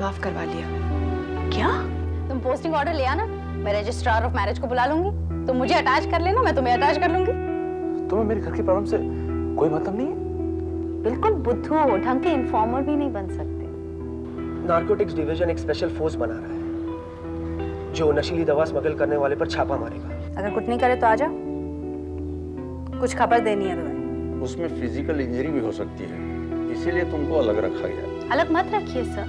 माफ करवा लिया। क्या? तुम पोस्टिंग ऑर्डर ले आना, मैं रजिस्ट्रार ऑफ मैरिज को बुला लूंगी। तुम मुझे अटैच कर लेना, मैं तुम्हें अटैच कर लूंगी। तुम्हें मेरे घर की प्रॉब्लम से कोई मतलब नहीं है? बिल्कुल बुद्धू हो, ढंग के इन्फॉर्मर भी नहीं बन सकते। नारकोटिक्स डिवीजन एक स्पेशल फोर्स बना रहा है जो नशीली दवा स्मगल करने वाले पर छापा मारेगा। अगर कुछ नहीं करे तो आजा, कुछ खबर देनी है तुम्हें। उसमें फिजिकल इंजरी भी हो सकती है, इसीलिए तुमको अलग रखा गया। अलग मत रखिए सर,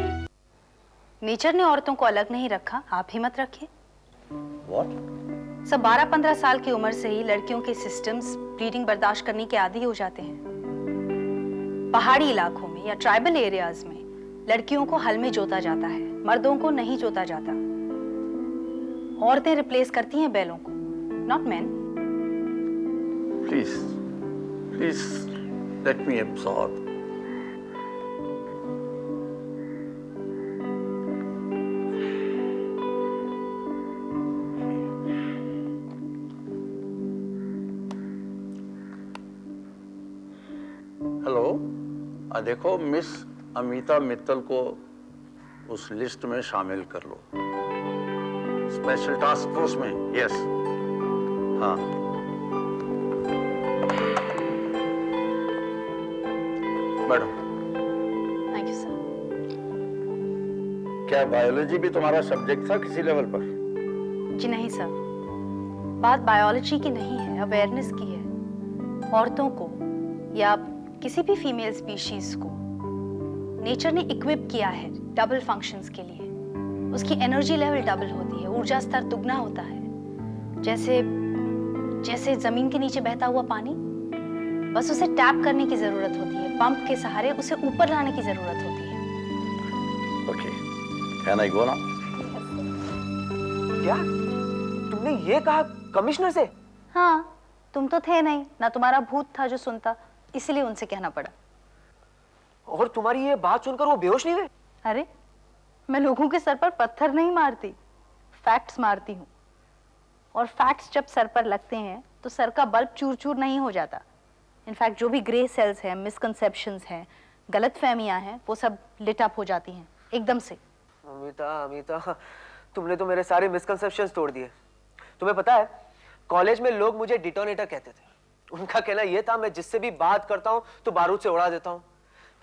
नेचर ने औरतों को अलग नहीं रखा, आप ही मत रखिए। What? सब 12-15 साल की उम्र से ही लड़कियों के सिस्टम्स ब्लीडिंग बर्दाश्त करने के आदी हो जाते हैं। पहाड़ी इलाकों में या ट्राइबल एरियाज में लड़कियों को हल में जोता जाता है, मर्दों को नहीं जोता जाता। औरतें रिप्लेस करती हैं बैलों को, not main. Please, please let me absorb. Hello, देखो मिस अमिता मित्तल को उस लिस्ट में शामिल कर लो, स्पेशल टास्क फोर्स में। यस, हाँ। मैडम। Thank you sir. क्या बायोलॉजी भी तुम्हारा सब्जेक्ट था किसी लेवल पर? जी नहीं सर, बात बायोलॉजी की नहीं है, अवेयरनेस की है। औरतों को या किसी भी फीमेल स्पीशीज को नेचर ने इक्विप किया है डबल फंक्शंस के लिए। उसकी एनर्जी लेवल डबल होती है, ऊर्जा स्तर दुगना होता है। जैसे जैसे जमीन के नीचे बहता हुआ पानी, बस उसे टैप करने की जरूरत होती है, पंप के सहारे उसे ऊपर लाने की जरूरत होती है। Okay, can I go now? क्या तुमने ये कहा कमिश्नर से? हाँ, तुम तो थे नहीं ना, तुम्हारा भूत था जो सुनता, इसलिए उनसे कहना पड़ा। और तुम्हारी ये बात सुनकर वो बेहोश नहीं हुए? अरे, मैं लोगों के सर पर पत्थर नहीं मारती, फैक्ट्स मारती हूँ। और फैक्ट्स जब सर पर लगते हैं तो सर का बल्ब चूर चूर नहीं हो जाता। इनफैक्ट जो भी ग्रे सेल्स हैं, मिसकंसेप्शंस हैं, गलतफहमियां हैं, वो सब लिट अप हो जाती हैं एकदम से। अमिता, तुमने तो मेरे सारे मिसकंसेप्शंस तोड़ दिए। तुम्हें पता है, कॉलेज में लोग मुझे डिटोनेटर कहते थे। उनका कहना यह था मैं जिससे भी बात करता हूं तो बारूद से उड़ा देता हूं।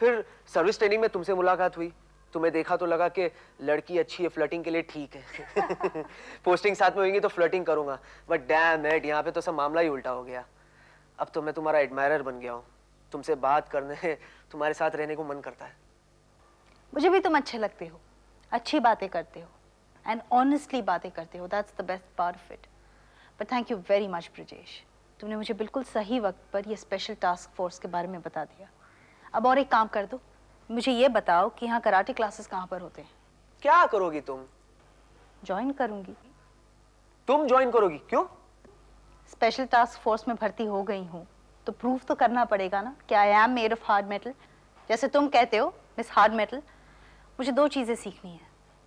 फिर सर्विस ट्रेनिंग में तुमसे मुलाकात हुई, तुम्हें देखा तो लगा कि लड़की अच्छी है, फ्लर्टिंग के लिए ठीक है। पोस्टिंग साथ में होगी तो फ्लर्टिंग करूंगा, बट डैम इट, यहाँ पे तो सब मामला ही उल्टा हो गया। अब तो मैं तुम्हारा एडमायरर बन गया हूँ, तुमसे बात करने, तुम्हारे साथ रहने को मन करता है। मुझे भी तुम अच्छे लगते हो, अच्छी बातें करते हो एंड ऑनेस्टली बातें करते हो, that's the best part of it. But thank you very much Brijesh, तुमने मुझे बिल्कुल सही वक्त पर ये स्पेशल टास्क फोर्स के बारे में बता दिया। अब और एक काम कर दो, मुझे ये बताओ कि यहाँ कराटे क्लासेस कहाँ पर होते हैं? क्या करोगी तुम? ज्वाइन करूंगी। तुम ज्वाइन करोगी? क्यों? स्पेशल टास्क फोर्स में भर्ती हो गई हूँ तो प्रूफ तो करना पड़ेगा ना कि I am made of hard metal, जैसे तुम कहते हो मिस हार्ड मेटल। मुझे दो चीजें सीखनी है,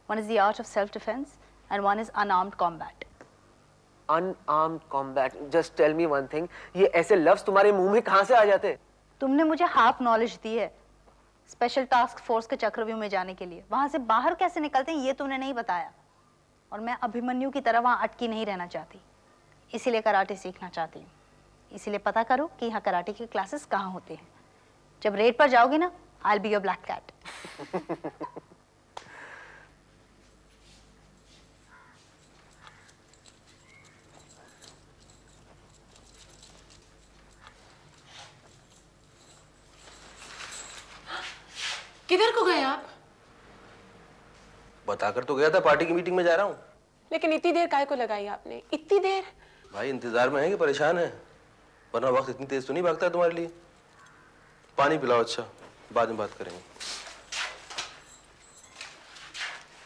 one is the art of self defence and one is unarmed combat. Unarmed combat? Just tell me one thing, ये ऐसे लफ्ज तुम्हारे मुंह में कहां से आ जाते हैं? तुमने मुझे हाफ नॉलेज दी है स्पेशल टास्क फोर्स के चक्रव्यूह में जाने के लिए, वहां से बाहर कैसे निकलते हैं ये तुमने नहीं बताया। और मैं अभिमन्यु की तरह वहां अटकी नहीं रहना चाहती, इसीलिए कराटे सीखना चाहती हूँ। इसीलिए पता करो कि यहाँ कराटे के क्लासेस कहाँ होते हैं। जब रेड पर जाओगी ना, I will be your black cat. किधर को गए आप? बताकर तो गया था पार्टी की मीटिंग में जा रहा हूँ। लेकिन इतनी देर काहे को लगाई आपने? इतनी देर? भाई इंतजार में है कि परेशान है, वरना वक्त इतनी तेज तो नहीं भागता है तुम्हारे लिए। पानी पिलाओ, अच्छा बाद में बात करेंगे।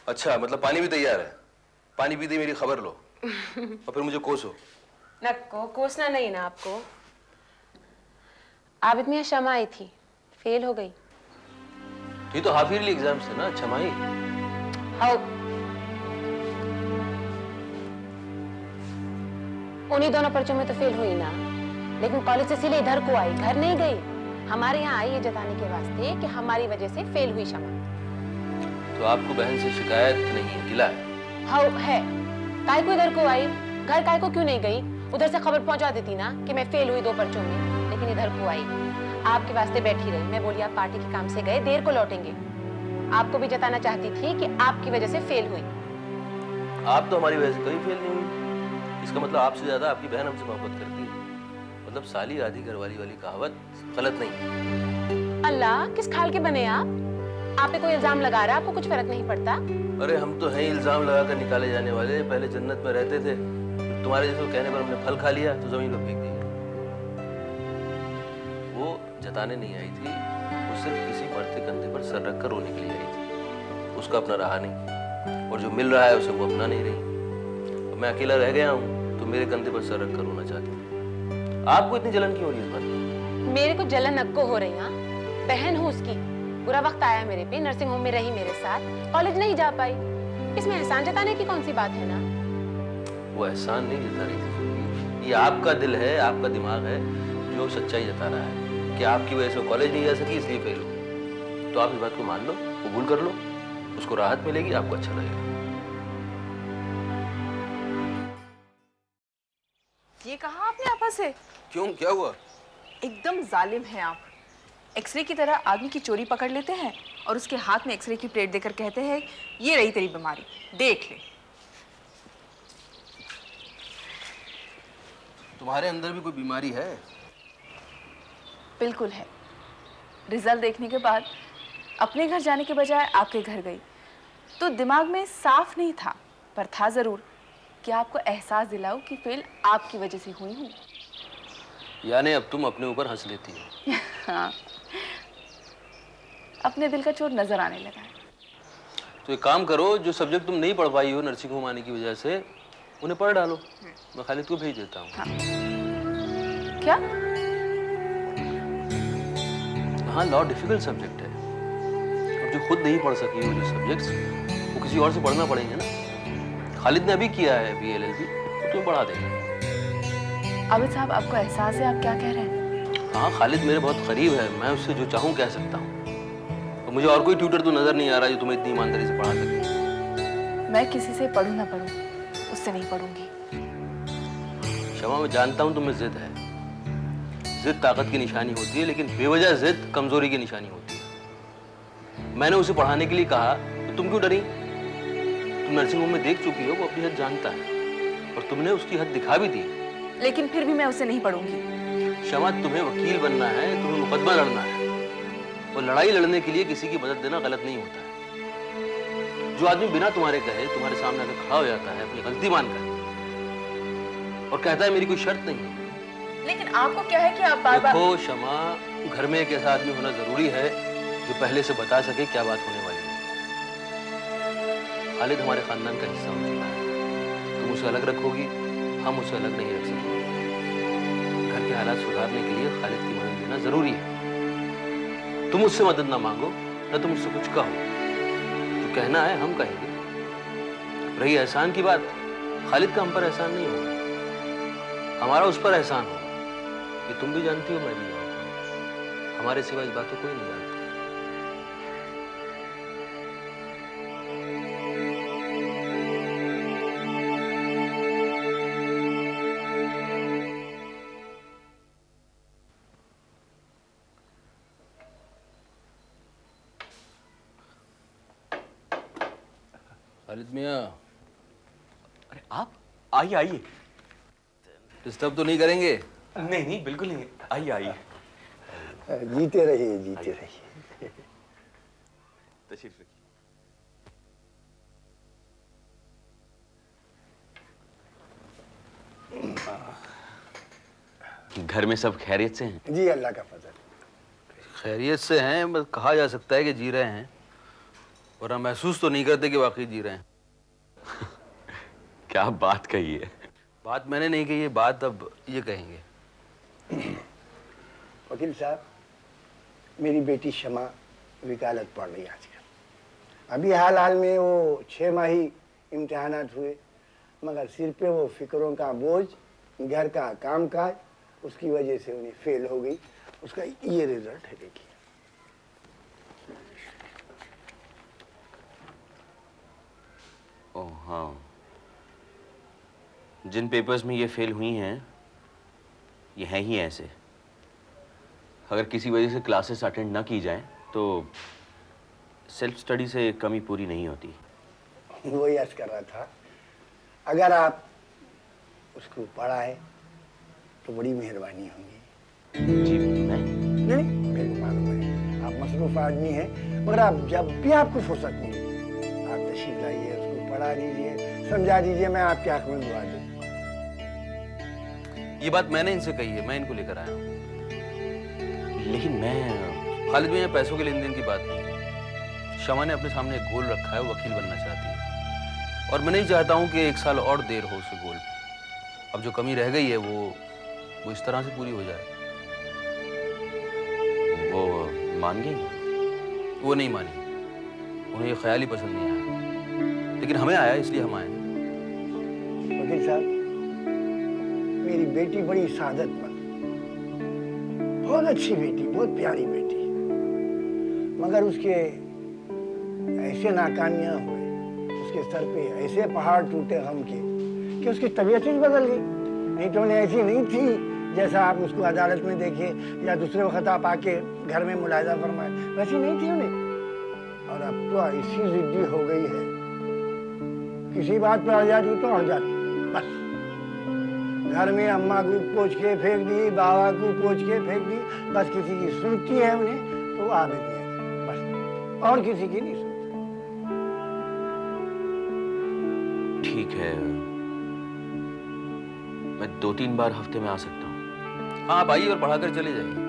अच्छा मतलब पानी भी तैयार है? पानी पीते ही मेरी खबर लो और फिर मुझे कोसो। नको, कोसना नहीं ना आपको। आबिद मियां शमा आई थी, फेल हो गई। ये तो हाफ ईयरली एग्जाम्स थे ना छमाही। हाँ, उन्हीं दोनों पर्चों में तो फेल हुई ना, लेकिन कॉलेज से इसीलिए इधर को आई, घर नहीं गई। हमारे यहाँ आई ये जताने के वास्ते कि हमारी वजह से फेल हुई शमा। तो आपको बहन से शिकायत नहीं है, गिला है? हाँ है। काय को इधर को आई? घर काय को क्यों नहीं गई? उधर से खबर पहुंचा देती ना कि मैं फेल हुई 2 पर्चों में, लेकिन इधर को आई। आपके वास्ते बैठी रही। मैं बोली आप पार्टी के काम से गए, देर को लौटेंगे। आपको भी जताना चाहती थी कि आपकी वजह से फेल हुई। आप तो हमारी वजह से कभी फेल नहीं हुई। इसका मतलब आपसे ज्यादा आपकी बहन हमसे मोहब्बत करती है। मतलब साली आधी घरवाली वाली कहावत गलत नहीं है। अल्लाह, किस खाल के बने आप? आप पे कोई इल्जाम लगा रहा है, आपको कुछ फर्क नहीं पड़ता? अरे हम तो हैं इल्जाम लगाकर निकाले जाने वाले। पहले जन्नत में रहते थे, तुम्हारे जैसे कहने पर हमने फल खा लिया तो जमीन पर फेंक दिया। वो जताने नहीं आई थी, वो सिर्फ किसी मरते कंधे पर सर रखकर रोने के लिए आई थी। उसका अपना रहा नहीं, और जो मिल रहा है उसे वो अपना नहीं रही। मैं अकेला रह गया हूँ तो मेरे कंधे पर सर रखकर रोना चाहती हूँ। आपको इतनी जलन क्यों हो रही है इस बात की? मेरे को जलन अक्को हो रही। हाँ, बहन हूँ उसकी। बुरा वक्त आया मेरे पे, नर्सिंग होम में रही मेरे साथ, कॉलेज नहीं जा पाई। इसमें एहसान जताने की कौन सी बात है ना? वो एहसान नहीं जता रही थी। ये आपका दिल है, आपका दिमाग है जो सच्चाई जता रहा है कि आपकी वजह से कॉलेज नहीं जा सकी इसलिए फेल हो। तो आप इस बात को मान लो, कबूल कर लो, उसको राहत मिलेगी, आपको अच्छा लगेगा। ये कहा आपने आपस से? क्यों, क्या हुआ? एकदम जालिम हैं आप। एक्सरे की तरह आदमी की चोरी पकड़ लेते हैं और उसके हाथ में एक्सरे की प्लेट देकर कहते हैं ये रही तेरी बीमारी, देख ले। तुम्हारे अंदर भी कोई बीमारी है? बिल्कुल है। रिजल्ट देखने के बाद अपने घर जाने के बजाय आपके घर गई तो दिमाग में साफ नहीं था, पर था जरूर कि आपको एहसास दिलाऊं कि फेल आपकी वजह से हुई हूँ। यानी अब तुम अपने ऊपर हंस लेती हो। हाँ, अपने दिल का चोर नजर आने लगा है। तो एक काम करो, जो सब्जेक्ट तुम नहीं पढ़ पाई हो नर्सिंग होम आने की वजह से, उन्हें पढ़ डालो। मैं खालिद को भेज देता हूँ। हाँ। क्या? हाँ, लॉ डिफिकल्ट सब्जेक्ट है। अब जो खुद नहीं पढ़ सकी हो जो सब्जेक्ट्स, वो किसी और से पढ़ना पड़ेंगे ना। खालिद ने अभी किया है BLLB, तो तुम्हें पढ़ा देंगे। आबिद साहब, आपको एहसास है आप क्या कह रहे हैं? हाँ, खालिद मेरे बहुत करीब है, मैं उससे जो चाहूँ कह सकता हूँ। और मुझे और कोई ट्यूटर तो नजर नहीं आ रहा जो तुम्हें इतनी ईमानदारी से पढ़ा सके। मैं किसी से पढ़ूं ना पढ़ूं, उससे नहीं पढ़ूंगी। शमा, मैं जानता हूँ तुम्हें जिद है। जिद ताकत की निशानी होती है, लेकिन बेवजह जिद कमजोरी की निशानी होती है। मैंने उसे पढ़ाने के लिए कहा तो तुम क्यों डरी? तुम नर्सिंग होम में देख चुकी हो, वो अपनी हद जानता है और तुमने उसकी हद दिखा भी दी। लेकिन फिर भी मैं उसे नहीं पढ़ूंगी। शमा, तुम्हें वकील बनना है, तुम्हें मुकदमा लड़ना है, और लड़ाई लड़ने के लिए किसी की मदद देना गलत नहीं होता है। जो आदमी बिना तुम्हारे कहे तुम्हारे सामने आकर खड़ा हो जाता है अपनी गलती मानकर और कहता है मेरी कोई शर्त नहीं है। लेकिन आपको क्या है कि आप बार-बार... देखो शमा, घर में एक ऐसा आदमी होना जरूरी है जो पहले से बता सके क्या बात होने वाली है। खालिद हमारे खानदान का हिस्सा हो चुका है। तुम उसे अलग रखोगी, हम उसे अलग नहीं रख सकेंगे। घर के हालात सुधारने के लिए खालिद की मदद लेना जरूरी है। तुम उससे मदद ना मांगो, न तुम उससे कुछ कहो। जो कहना है हम कहेंगे। रही एहसान की बात, खालिद का हम पर एहसान नहीं होगा, हमारा उस पर एहसान होगा। ये तुम भी जानती हो, मैं भी जानता हूँ। हमारे सिवा इस बात को कोई नहीं जानता। खालिद मियां। अरे आप आइए आइए। डिस्टर्ब तो नहीं करेंगे? नहीं नहीं बिल्कुल नहीं, आइए आइए। जीते रहिए, जीते रहिए। तशरीफ रखिए। घर में सब खैरियत से हैं? जी, अल्लाह का फजल। खैरियत से हैं, बस कहा जा सकता है कि जी रहे हैं, वरना महसूस तो नहीं करते कि वाकई जी रहे हैं। क्या बात कही है? बात मैंने नहीं कही है, बात अब ये कहेंगे। वकील साहब, मेरी बेटी शमा वकालत पढ़ रही आजकल। अभी हाल हाल में वो 6 माही इम्तिहानात हुए, मगर सिर पे वो फिक्रों का बोझ, घर का कामकाज, उसकी वजह से उन्हें फेल हो गई। उसका ये रिजल्ट है, देखिए। ओह हाँ, जिन पेपर्स में ये फेल हुई हैं ये हैं ही ऐसे। अगर किसी वजह से क्लासेस अटेंड ना की जाए तो सेल्फ स्टडी से कमी पूरी नहीं होती। वही अर्ज कर रहा था, अगर आप उसको पढ़ाए तो बड़ी मेहरबानी होगी। जी मैं नहीं, मेरे को मालूम है आप मसरूफ आदमी हैं, मगर आप जब भी आपको फुर्सत मिले आप तशरीफ लाइए, उसको पढ़ा दीजिए, समझा दीजिए, मैं आपके हक में दुआ दूँ। ये बात मैंने इनसे कही है, मैं इनको लेकर आया हूँ। लेकिन मैं खालिद में पैसों के लेन देन की बात नहीं है। शमा ने अपने सामने एक गोल रखा है, वो वकील बनना चाहती है और मैं नहीं चाहता हूँ कि 1 साल और देर हो उस गोल पे। अब जो कमी रह गई है वो इस तरह से पूरी हो जाए। वो मान गई? वो नहीं मानी, उन्हें ये ख्याल ही पसंद नहीं आया, लेकिन हमें आया इसलिए हम आए। वकील साहब, मेरी बेटी बड़ी सादतमंद, बहुत अच्छी बेटी, बहुत प्यारी बेटी, मगर उसके ऐसे नाकामियां हुए, उसके सर पे ऐसे पहाड़ टूटे गम के कि उसकी तबीयत ही बदल गई। नहीं तो उन्हें ऐसी नहीं थी जैसा आप उसको अदालत में देखे या दूसरे वक्त आप आके घर में मुलाहिजा फरमाए, वैसी नहीं थी उन्हें। और अब तो ऐसी जिद्दी हो गई है, किसी बात पर आ जाती तो अड़ जाती, बस घर में अम्मा को पोंछ के फेंक दी, बाबा को पोंछ के फेंक दी, बस किसी की सुनती है उन्हें तो वो आबिद है, बस और किसी की नहीं सुनती। ठीक है, मैं 2-3 बार हफ्ते में आ सकता हूँ। हाँ, आप आइए और पढ़ा कर चले जाइए।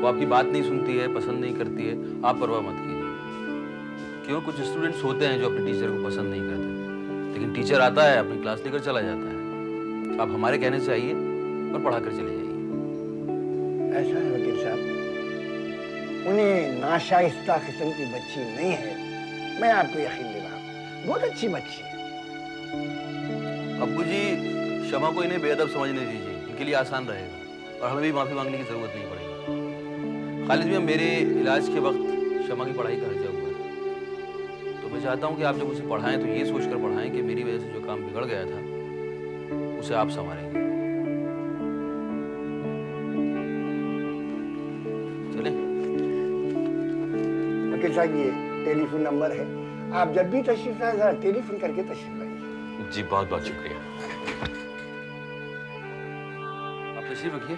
वो आपकी बात नहीं सुनती है, पसंद नहीं करती है, आप परवाह मत कीजिए। क्यों, कुछ स्टूडेंट्स होते हैं जो अपने टीचर को पसंद नहीं करते, लेकिन टीचर आता है अपनी क्लास लेकर चला जाता है। आप हमारे कहने से आइए और पढ़ा कर चले जाइए। ऐसा है वकील साहब, उन्हें नाशाइस्ता किस्म की बच्ची नहीं है, मैं आपको यकीन दिला रहा हूँ, बहुत अच्छी बच्ची है। अब्बू जी, शमा को इन्हें बेअदब समझने दीजिए, इनके लिए आसान रहेगा और हमें भी माफी मांगने की जरूरत नहीं पड़ेगी। खालिद भी मेरे इलाज के वक्त शमा की पढ़ाई का खर्चा हुआ है, तो मैं चाहता हूँ कि आप जब उसे पढ़ाएं तो ये सोचकर पढ़ाएं कि मेरी वजह से जो काम बिगड़ गया था उसे आप संभालेंगे। चलें? वकील साहब, ये टेलीफोन नंबर है, आप जब भी तशरीफ लाए जरा टेलीफोन करके तशरीफ लाइए। जी बहुत बहुत शुक्रिया। आप तशरीफ रखिए।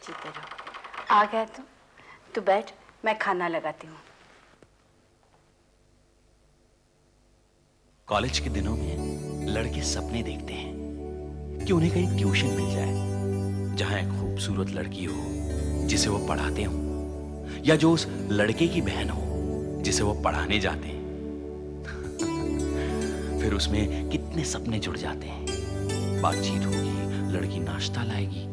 जीते रहो। आ गया तू बैठ, मैं खाना लगाती हूँ। कॉलेज के दिनों में लड़के सपने देखते हैं कि उन्हें कहीं ट्यूशन मिल जाए जहां एक खूबसूरत लड़की हो जिसे वो पढ़ाते हो, या जो उस लड़के की बहन हो जिसे वो पढ़ाने जाते हैं। फिर उसमें कितने सपने जुड़ जाते हैं। बातचीत होगी, लड़की नाश्ता लाएगी,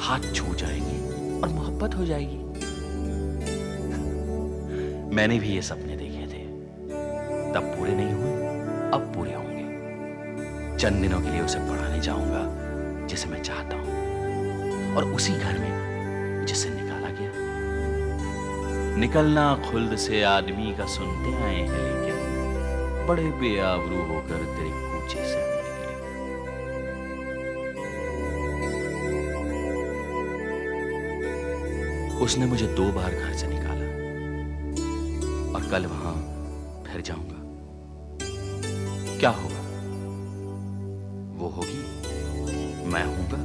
हाथ छू जाएगी और मोहब्बत हो जाएगी। मैंने भी ये सपने देखे थे, तब पूरे नहीं हुए, अब पूरे होंगे। चंद दिनों के लिए उसे पढ़ाने जाऊंगा जिसे मैं चाहता हूं, और उसी घर में जिसे निकाला गया। निकलना खुल्द से आदमी का सुनते आए हैं, लेकिन बड़े बेआबरू होकर तेरे कूचे से निकले। उसने मुझे 2 बार घर से निकाला और कल वहां फिर जाऊंगा। क्या होगा? वो होगी, मैं हूंगा,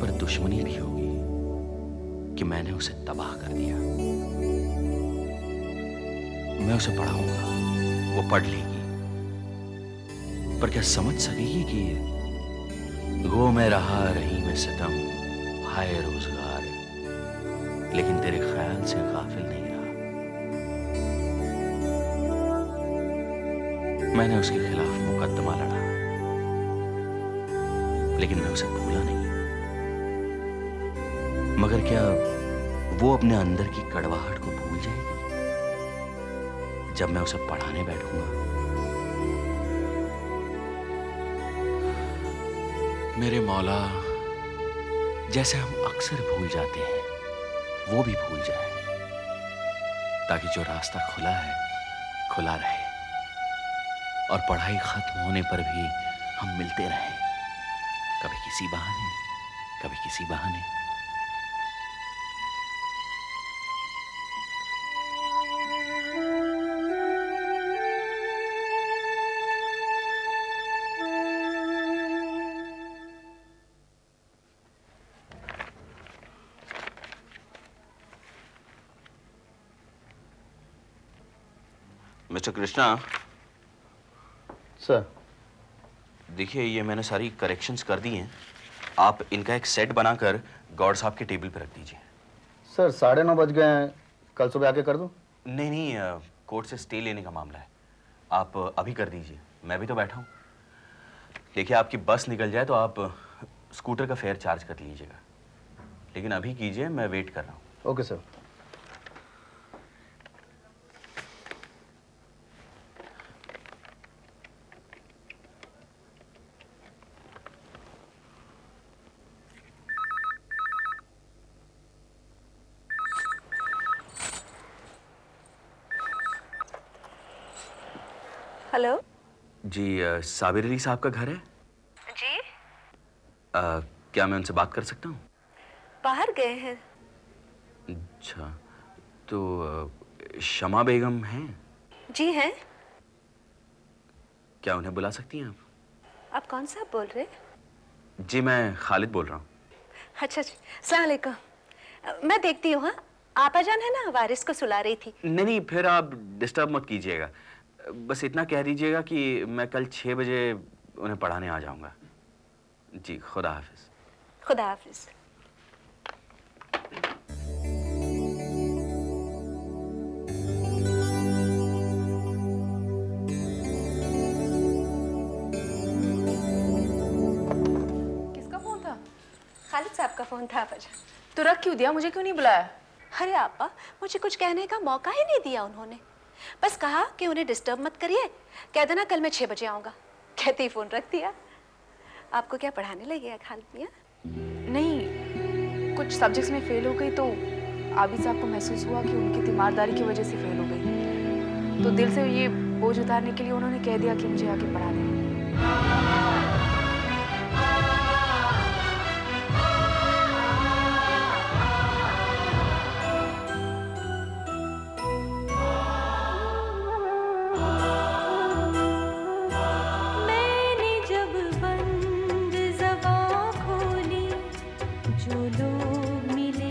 पर दुश्मनी भी होगी कि मैंने उसे तबाह कर दिया। मैं उसे पढ़ाऊंगा, वो पढ़ लेगी, पर क्या समझ सकेगी कि गो मैं रहा रही में सितम, हाय रोजगार, लेकिन तेरे ख्याल से गाफिल नहीं रहा। मैंने उसके खिलाफ मुकदमा लड़ा, लेकिन मैं उसे भूला नहीं। मगर क्या वो अपने अंदर की कड़वाहट को भूल जाएगी जब मैं उसे पढ़ाने बैठूंगा? मेरे मौला, जैसे हम अक्सर भूल जाते हैं वो भी भूल जाए, ताकि जो रास्ता खुला है खुला रहे और पढ़ाई खत्म होने पर भी हम मिलते रहें, कभी किसी बहाने कभी किसी बहाने। Mister Krishna sir. देखिए, ये मैंने सारी करेक्शंस कर दी हैं। आप इनका एक सेट बनाकर गौड़ साहब के टेबल पर रख दीजिए। सर 9:30 बज गए हैं, कल सुबह आके कर दूं? नहीं नहीं, कोर्ट से स्टे लेने का मामला है। आप अभी कर दीजिए, मैं भी तो बैठा हूँ। देखिए, आपकी बस निकल जाए तो आप स्कूटर का फेयर चार्ज कर लीजिएगा, लेकिन अभी कीजिए, मैं वेट कर रहा हूँ। Okay sir. हेलो जी, साबिर अली साहब का घर है? जी, क्या मैं उनसे बात कर सकता हूँ? बाहर गए हैं। अच्छा, तो शमा बेगम हैं? जी हैं। क्या उन्हें बुला सकती हैं आप? आप कौन सा बोल रहे? जी, मैं खालिद बोल रहा हूँ। अच्छा जी, अस्सलाम वालेकुम। मैं देखती हूँ। हाँ, आपा जान है ना, वारिस को सुला रही थी। नहीं नहीं, फिर आप डिस्टर्ब मत कीजिएगा। बस इतना कह दीजिएगा कि मैं कल 6 बजे उन्हें पढ़ाने आ जाऊंगा। जी, खुदा हाफिज। खुदा हाफिज। किसका फोन था? खालिद साहब का फोन था आपा जान। तो रख क्यों दिया, मुझे क्यों नहीं बुलाया? अरे आपा, मुझे कुछ कहने का मौका ही नहीं दिया उन्होंने। बस कहा कि उन्हें डिस्टर्ब मत करिए, कह देना कल मैं 6 बजे आऊंगा। कहते ही फोन रख दिया। आपको क्या पढ़ाने लगे खालिद मियां? नहीं, कुछ सब्जेक्ट्स में फेल हो गई तो आबिद साहब को महसूस हुआ कि उनकी तीमारदारी की वजह से फेल हो गई, तो दिल से ये बोझ उतारने के लिए उन्होंने कह दिया कि मुझे आके पढ़ा दें। जो लोग मिले